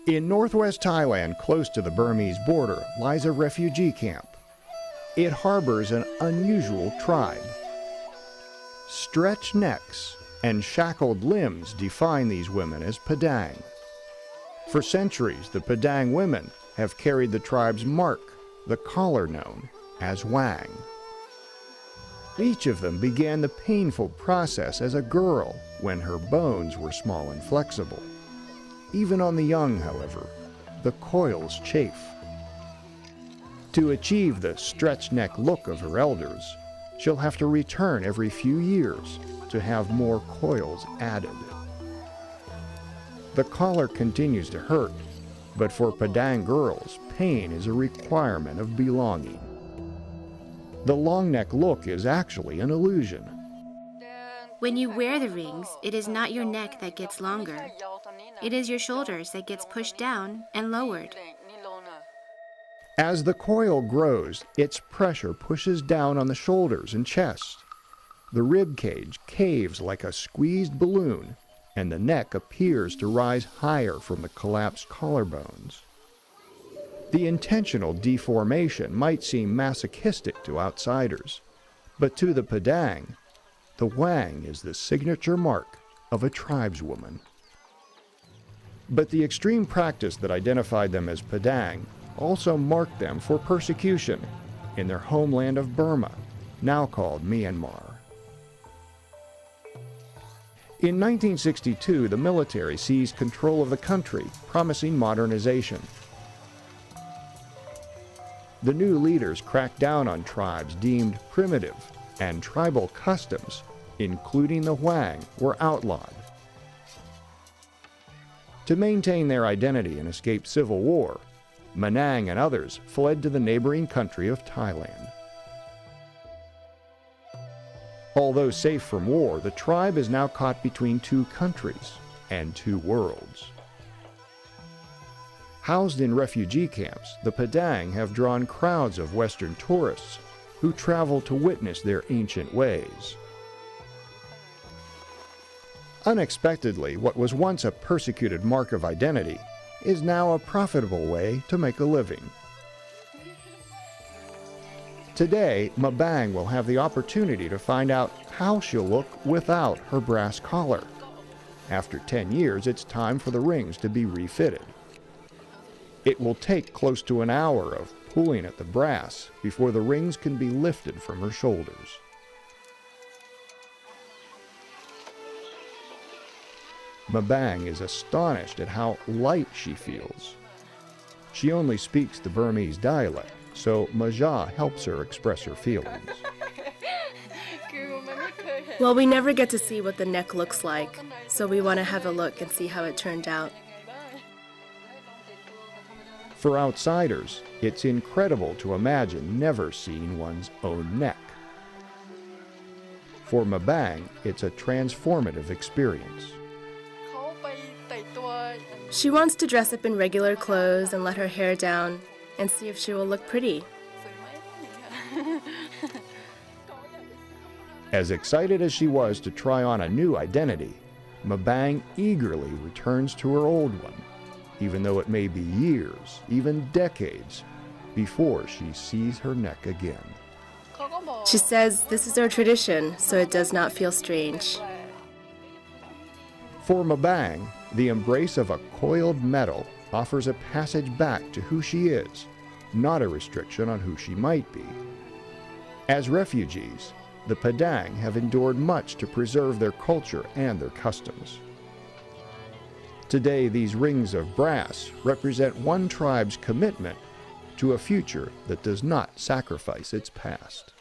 In northwest Thailand, close to the Burmese border, lies a refugee camp. It harbors an unusual tribe. Stretched necks and shackled limbs define these women as Padang. For centuries, the Padang women have carried the tribe's mark, the collar known as Wang. Each of them began the painful process as a girl when her bones were small and flexible. Even on the young, however, the coils chafe. To achieve the stretched neck look of her elders, she'll have to return every few years to have more coils added. The collar continues to hurt, but for Padang girls, pain is a requirement of belonging. The long neck look is actually an illusion. When you wear the rings, it is not your neck that gets longer. It is your shoulders that gets pushed down and lowered. As the coil grows, its pressure pushes down on the shoulders and chest. The rib cage caves like a squeezed balloon, and the neck appears to rise higher from the collapsed collarbones. The intentional deformation might seem masochistic to outsiders, but to the Padang, the Wang is the signature mark of a tribeswoman. But the extreme practice that identified them as Padang also marked them for persecution in their homeland of Burma, now called Myanmar. In 1962, the military seized control of the country, promising modernization. The new leaders cracked down on tribes deemed primitive, and tribal customs, including the Wang, were outlawed. To maintain their identity and escape civil war, Manang and others fled to the neighboring country of Thailand. Although safe from war, the tribe is now caught between two countries and two worlds. Housed in refugee camps, the Padang have drawn crowds of Western tourists who travel to witness their ancient ways. Unexpectedly, what was once a persecuted mark of identity is now a profitable way to make a living. Today, Mabang will have the opportunity to find out how she'll look without her brass collar. After 10 years, it's time for the rings to be refitted. It will take close to an hour of pulling at the brass before the rings can be lifted from her shoulders. Mabang is astonished at how light she feels. She only speaks the Burmese dialect, so Maja helps her express her feelings. Well, we never get to see what the neck looks like, so we want to have a look and see how it turned out. For outsiders, it's incredible to imagine never seeing one's own neck. For Mabang, it's a transformative experience. She wants to dress up in regular clothes and let her hair down and see if she will look pretty. As excited as she was to try on a new identity, Mabang eagerly returns to her old one, even though it may be years, even decades, before she sees her neck again. She says this is our tradition, so it does not feel strange. For Mabang, the embrace of a coiled metal offers a passage back to who she is, not a restriction on who she might be. As refugees, the Padang have endured much to preserve their culture and their customs. Today, these rings of brass represent one tribe's commitment to a future that does not sacrifice its past.